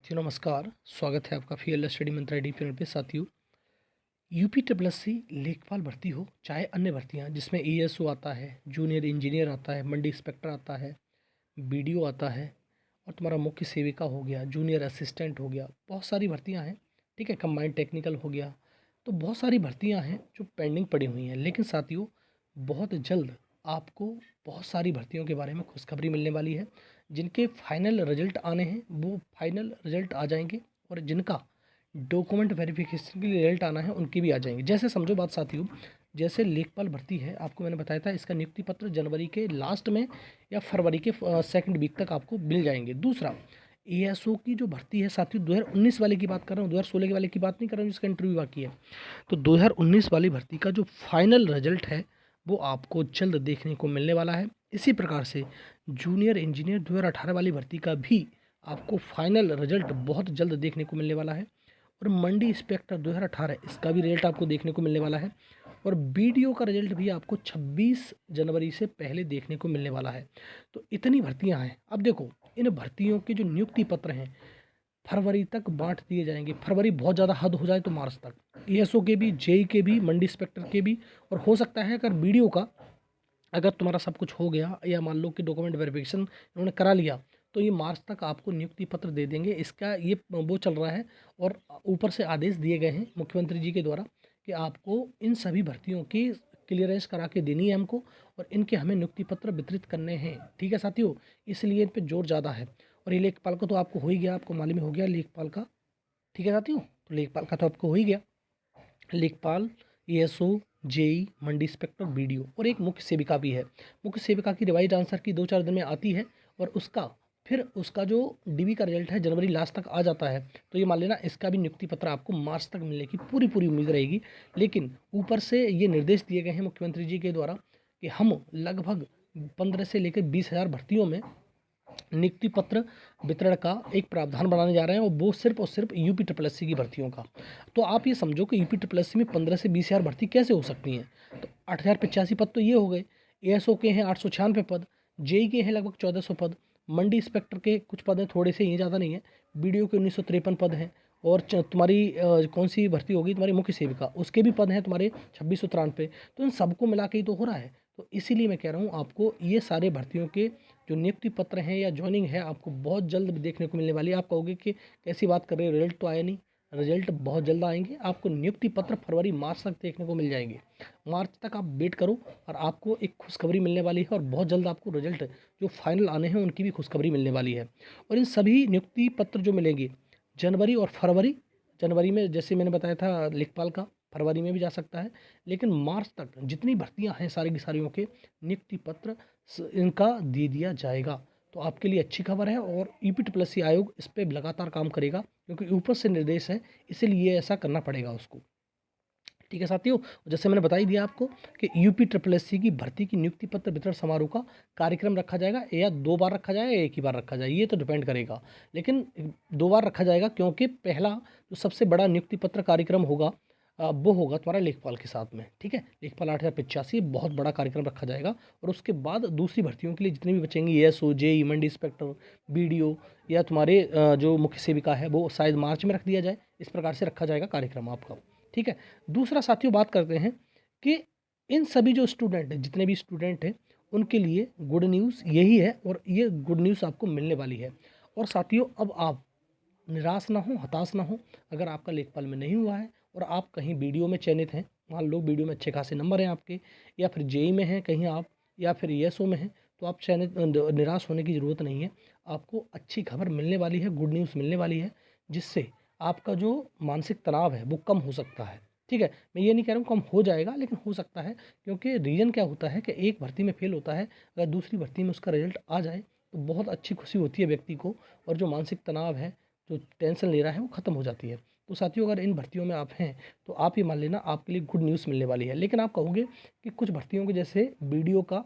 साथियों नमस्कार। स्वागत है आपका फीएलएस स्टडी मंत्रा डी चैनल पे। साथियों, यूपी ट्रिपल एस सी लेखपाल भर्ती हो चाहे अन्य भर्तियां जिसमें ईएसओ आता है, जूनियर इंजीनियर आता है, मंडी इंस्पेक्टर आता है, बीडीओ आता है और तुम्हारा मुख्य सेविका हो गया, जूनियर असिस्टेंट हो गया, बहुत सारी भर्तियां हैं। ठीक है, कंबाइंड टेक्निकल हो गया। तो बहुत सारी भर्तियां हैं जो पेंडिंग पड़ी हुई हैं। लेकिन साथियों, बहुत जल्द आपको बहुत सारी भर्तियों के बारे में खुशखबरी मिलने वाली है। जिनके फाइनल रिजल्ट आने हैं वो फाइनल रिजल्ट आ जाएंगे, और जिनका डॉक्यूमेंट वेरिफिकेशन के लिए रिजल्ट आना है उनकी भी आ जाएंगे। जैसे समझो बात साथियों, जैसे लेखपाल भर्ती है, आपको मैंने बताया था इसका नियुक्ति पत्र जनवरी के लास्ट में या फरवरी के सेकंड वीक तक आपको मिल जाएंगे। दूसरा, एएसओ की जो भर्ती है साथियों, 2019 वाले की बात कर रहा हूँ, 2016 के वाले की बात नहीं कर रहा हूँ जिसका इंटरव्यू बाकी है। तो 2019 वाली भर्ती का जो फाइनल रिजल्ट है वो आपको जल्द देखने को मिलने वाला है। इसी प्रकार से जूनियर इंजीनियर 2018 वाली भर्ती का भी आपको फाइनल रिजल्ट बहुत जल्द देखने को मिलने वाला है। और मंडी इंस्पेक्टर 2018 इसका भी रिजल्ट आपको देखने को मिलने वाला है। और बीडीओ का रिजल्ट भी आपको 26 जनवरी से पहले देखने को मिलने वाला है। तो इतनी भर्तियां हैं। अब देखो, इन भर्तियों के जो नियुक्ति पत्र हैं फरवरी तक बांट दिए जाएंगे। फरवरी बहुत ज़्यादा हद हो जाए तो मार्च तक ईएसओ के भी, जेई के भी, मंडी इंस्पेक्टर के भी। और हो सकता है अगर बीडीओ का, अगर तुम्हारा सब कुछ हो गया या मान लो कि डॉक्यूमेंट वेरिफिकेशन इन्होंने करा लिया, तो ये मार्च तक आपको नियुक्ति पत्र दे देंगे। इसका ये वो चल रहा है। और ऊपर से आदेश दिए गए हैं मुख्यमंत्री जी के द्वारा कि आपको इन सभी भर्तियों की क्लियरेंस करा के देनी है हमको, और इनके हमें नियुक्ति पत्र वितरित करने हैं। ठीक है साथियों, इसलिए इन पर जोर ज़्यादा है। और ये लेखपाल का तो आपको हो ही गया, आपको मालूम हो गया लेखपाल का। ठीक है साथियों, तो लेखपाल का तो आपको हो ही गया। लेखपाल, एएसओ, जेई, मंडी इंस्पेक्टर, बीडीओ और एक मुख्य सेविका भी है। मुख्य सेविका की रिवाइज आंसर की 2-4 दिन में आती है, और उसका जो डीवी का रिजल्ट है जनवरी लास्ट तक आ जाता है। तो ये मान लेना इसका भी नियुक्ति पत्र आपको मार्च तक मिलने की पूरी पूरी उम्मीद रहेगी। लेकिन ऊपर से ये निर्देश दिए गए हैं मुख्यमंत्री जी के द्वारा कि हम लगभग 15 से लेकर 20,000 भर्तियों में नियुक्ति पत्र वितरण का एक प्रावधान बनाने जा रहे हैं, और सिर्फ यूपी ट्रिपल एस सी की भर्तियों का। तो आप ये समझो कि यूपी ट्रिपल एस सी में 15 से 20,000 भर्ती कैसे हो सकती हैं। तो 8,085 पद तो ये हो गए। एएसओ के हैं 896 पद, जेई के हैं लगभग 1,400 पद, मंडी इंस्पेक्टर के कुछ पद हैं, थोड़े से, ये ज़्यादा नहीं है। बीडीओ के 1953 पद हैं। और तुम्हारी कौन सी भर्ती होगी, तुम्हारी मुख्य सेविका, उसके भी पद हैं तुम्हारे 2693। तो इन सबको मिला के ही तो हो रहा है। तो इसीलिए मैं कह रहा हूँ आपको ये सारे भर्तियों के जो नियुक्ति पत्र हैं या ज्वाइनिंग है आपको बहुत जल्द देखने को मिलने वाली है। आप कहोगे कि कैसी बात कर रहे हो, रिजल्ट तो आया नहीं। रिजल्ट बहुत जल्द आएंगे, आपको नियुक्ति पत्र फरवरी मार्च तक देखने को मिल जाएंगे। मार्च तक आप वेट करो, और आपको एक खुशखबरी मिलने वाली है। और बहुत जल्द आपको रिजल्ट जो फाइनल आने हैं उनकी भी खुशखबरी मिलने वाली है। और इन सभी नियुक्ति पत्र जो मिलेंगे जनवरी और फरवरी, जनवरी में जैसे मैंने बताया था लेखपाल का, फरवरी में भी जा सकता है। लेकिन मार्च तक जितनी भर्तियां हैं सारी की सारियों के नियुक्ति पत्र इनका दे दिया जाएगा। तो आपके लिए अच्छी खबर है। और यूपी ट्रिपल एस सी आयोग इस पर लगातार काम करेगा, क्योंकि ऊपर से निर्देश है, इसीलिए ऐसा करना पड़ेगा उसको। ठीक है साथियों, जैसे मैंने बता ही दिया आपको कि यूपी ट्रिपल एस सी की भर्ती की नियुक्ति पत्र वितरण समारोह का कार्यक्रम रखा जाएगा, या 2 बार रखा जाएगा या एक ही बार रखा जाए, ये तो डिपेंड करेगा। लेकिन 2 बार रखा जाएगा, क्योंकि पहला जो सबसे बड़ा नियुक्ति पत्र कार्यक्रम होगा वो होगा तुम्हारा लेखपाल के साथ में। ठीक है, लेखपाल 8,085 बहुत बड़ा कार्यक्रम रखा जाएगा। और उसके बाद दूसरी भर्तियों के लिए जितनी भी बचेंगी, एएसओ, जेई, मंडी इंस्पेक्टर, बीडीओ या तुम्हारे जो मुख्य सेविका है, वो शायद मार्च में रख दिया जाए। इस प्रकार से रखा जाएगा कार्यक्रम आपका। ठीक है, दूसरा साथियों बात करते हैं कि इन सभी जो स्टूडेंट हैं, जितने भी स्टूडेंट हैं, उनके लिए गुड न्यूज़ यही है, और ये गुड न्यूज़ आपको मिलने वाली है। और साथियों, अब आप निराश ना हो, हताश ना हो। अगर आपका लेखपाल में नहीं हुआ है और आप कहीं बीडीओ में चयनित हैं, मान लो बीडीओ में अच्छे खासे नंबर हैं आपके, या फिर जेई में हैं कहीं आप, या फिर ईएसओ में हैं, तो आप चयनित निराश होने की ज़रूरत नहीं है। आपको अच्छी खबर मिलने वाली है, गुड न्यूज़ मिलने वाली है, जिससे आपका जो मानसिक तनाव है वो कम हो सकता है। ठीक है, मैं ये नहीं कह रहा हूँ कम हो जाएगा, लेकिन हो सकता है। क्योंकि रीज़न क्या होता है कि एक भर्ती में फेल होता है, अगर दूसरी भर्ती में उसका रिजल्ट आ जाए तो बहुत अच्छी खुशी होती है व्यक्ति को, और जो मानसिक तनाव है, जो टेंशन ले रहा है, वो ख़त्म हो जाती है। तो साथियों, अगर इन भर्तियों में आप हैं तो आप ये मान लेना आपके लिए गुड न्यूज़ मिलने वाली है। लेकिन आप कहोगे कि कुछ भर्तियों के, जैसे बीडीओ का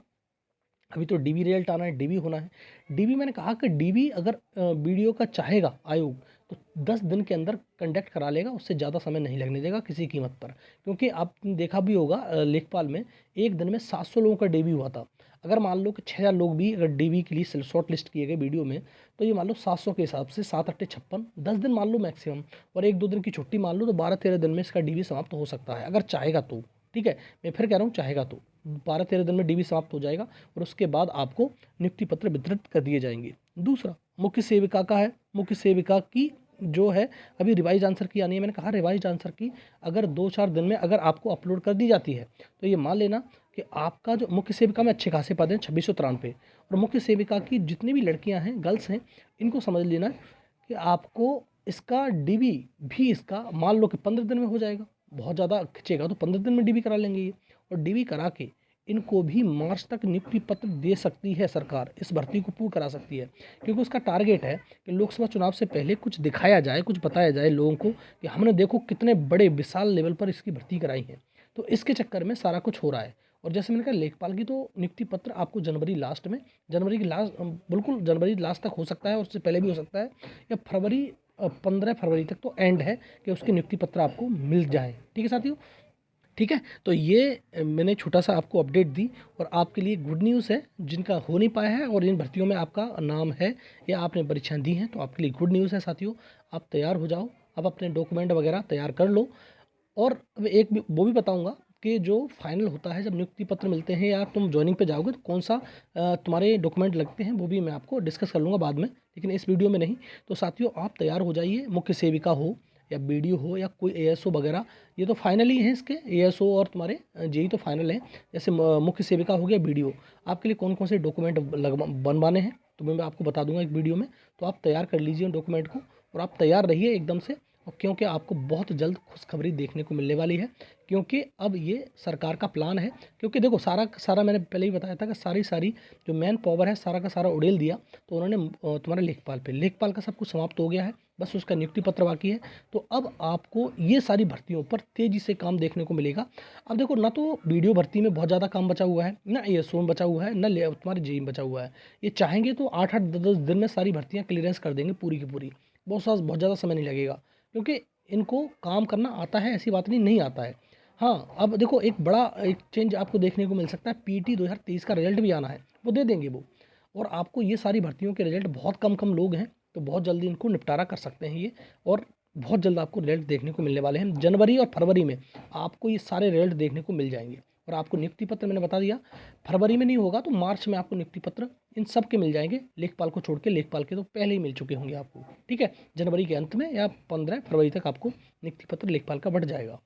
अभी तो डीवी रिजल्ट आना है, डीवी होना है। डीवी मैंने कहा कि डीवी अगर बीडीओ का चाहेगा आयोग तो 10 दिन के अंदर कंडक्ट करा लेगा, उससे ज़्यादा समय नहीं लगने देगा किसी कीमत पर। क्योंकि आपने देखा भी होगा लेखपाल में एक दिन में 700 लोगों का डीवी हुआ था। अगर मान लो कि 6000 लोग भी अगर डीवी के लिए शॉर्ट लिस्ट किए गए वीडियो में, तो ये मान लो 700 के हिसाब से 7 अट्ठे 56, 10 दिन मान लो मैक्सिमम, और 1-2 दिन की छुट्टी मान लो, तो 12-13 दिन में इसका डीवी समाप्त हो सकता है अगर चाहेगा तो। ठीक है, मैं फिर कह रहा हूँ चाहेगा तो 12-13 दिन में डीवी समाप्त हो जाएगा और उसके बाद आपको नियुक्ति पत्र वितरित कर दिए जाएंगे। दूसरा मुख्य सेविका का है। मुख्य सेविका की जो है अभी रिवाइज आंसर की आनी है। मैंने कहा रिवाइज आंसर की अगर 2-4 दिन में अगर आपको अपलोड कर दी जाती है, तो ये मान लेना कि आपका जो मुख्य सेविका में अच्छे खासे पद हैं 2693, और मुख्य सेविका की जितनी भी लड़कियां हैं, गर्ल्स हैं, इनको समझ लेना कि आपको इसका डीवी भी इसका मान लो कि 15 दिन में हो जाएगा। बहुत ज़्यादा खिंचेगा तो 15 दिन में डीवी करा लेंगे ये, और डीवी करा के इनको भी मार्च तक नियुक्ति पत्र दे सकती है सरकार, इस भर्ती को पूर्ण करा सकती है, क्योंकि उसका टारगेट है कि लोकसभा चुनाव से पहले कुछ दिखाया जाए, कुछ बताया जाए लोगों को कि हमने देखो कितने बड़े विशाल लेवल पर इसकी भर्ती कराई है। तो इसके चक्कर में सारा कुछ हो रहा है। और जैसे मैंने कहा लेखपाल की तो नियुक्ति पत्र आपको जनवरी लास्ट में, जनवरी की लास्ट, बिल्कुल जनवरी लास्ट तक हो सकता है और उससे पहले भी हो सकता है, या फरवरी 15 फरवरी तक तो एंड है कि उसके नियुक्ति पत्र आपको मिल जाए। ठीक है साथियों, ठीक है। तो ये मैंने छोटा सा आपको अपडेट दी, और आपके लिए गुड न्यूज़ है जिनका हो नहीं पाया है और इन भर्तियों में आपका नाम है या आपने परीक्षाएं दी हैं, तो आपके लिए गुड न्यूज़ है साथियों। आप तैयार हो जाओ, आप अपने डॉक्यूमेंट वगैरह तैयार कर लो। और अब एक भी वो भी बताऊंगा कि जो फाइनल होता है जब नियुक्ति पत्र मिलते हैं या तुम ज्वाइनिंग पे जाओगे तो कौन सा तुम्हारे डॉक्यूमेंट लगते हैं, वो भी मैं आपको डिस्कस कर लूँगा बाद में, लेकिन इस वीडियो में नहीं। तो साथियों आप तैयार हो जाइए, मुख्य सेविका हो या बीडीओ हो या कोई एएसओ वगैरह, ये तो फाइनल ही है इसके, एएसओ और तुम्हारे जेई तो फाइनल है। जैसे मुख्य सेविका हो गया, बीडीओ, आपके लिए कौन कौन से डॉक्यूमेंट बनवाने हैं तो मैं आपको बता दूंगा एक वीडियो में। तो आप तैयार कर लीजिए उन डॉक्यूमेंट को, और आप तैयार रहिए एकदम से, और क्योंकि आपको बहुत जल्द खुशखबरी देखने को मिलने वाली है, क्योंकि अब ये सरकार का प्लान है। क्योंकि देखो सारा का सारा मैंने पहले ही बताया था कि सारी सारी जो मैन पावर है सारा का सारा उड़ेल दिया, तो उन्होंने तुम्हारे लेखपाल का सब कुछ समाप्त हो गया है, बस उसका नियुक्ति पत्र बाकी है। तो अब आपको ये सारी भर्तियों पर तेज़ी से काम देखने को मिलेगा। अब देखो ना तो वीडियो भर्ती में बहुत ज़्यादा काम बचा हुआ है, ना एएसओ में बचा हुआ है, ना तुम्हारे जेई में बचा हुआ है। ये चाहेंगे तो 8-8 10 दिन में सारी भर्तियाँ क्लियरेंस कर देंगे पूरी की पूरी, बहुत ज़्यादा समय नहीं लगेगा, क्योंकि इनको काम करना आता है, ऐसी बात नहीं आता है। हाँ, अब देखो एक चेंज आपको देखने को मिल सकता है, पीटी 2023 का रिजल्ट भी आना है, वो दे देंगे वो, और आपको ये सारी भर्तियों के रिजल्ट, बहुत कम लोग हैं तो बहुत जल्दी इनको निपटारा कर सकते हैं ये, और बहुत जल्द आपको रिजल्ट देखने को मिलने वाले हैं। जनवरी और फरवरी में आपको ये सारे रिजल्ट देखने को मिल जाएंगे, और आपको नियुक्ति पत्र मैंने बता दिया फरवरी में नहीं होगा तो मार्च में आपको नियुक्ति पत्र इन सब के मिल जाएंगे, लेखपाल को छोड़ के। लेखपाल के तो पहले ही मिल चुके होंगे आपको, ठीक है, जनवरी के अंत में या 15 फरवरी तक आपको नियुक्ति पत्र लेखपाल का बढ़ जाएगा।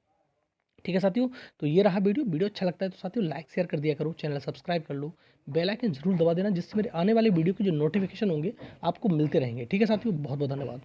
ठीक है साथियों, तो ये रहा वीडियो अच्छा लगता है तो साथियों लाइक शेयर कर दिया करो, चैनल सब्सक्राइब कर लो, बेल आइकन जरूर दबा देना, जिससे मेरे आने वाले वीडियो के जो नोटिफिकेशन होंगे आपको मिलते रहेंगे। ठीक है साथियों, बहुत बहुत धन्यवाद।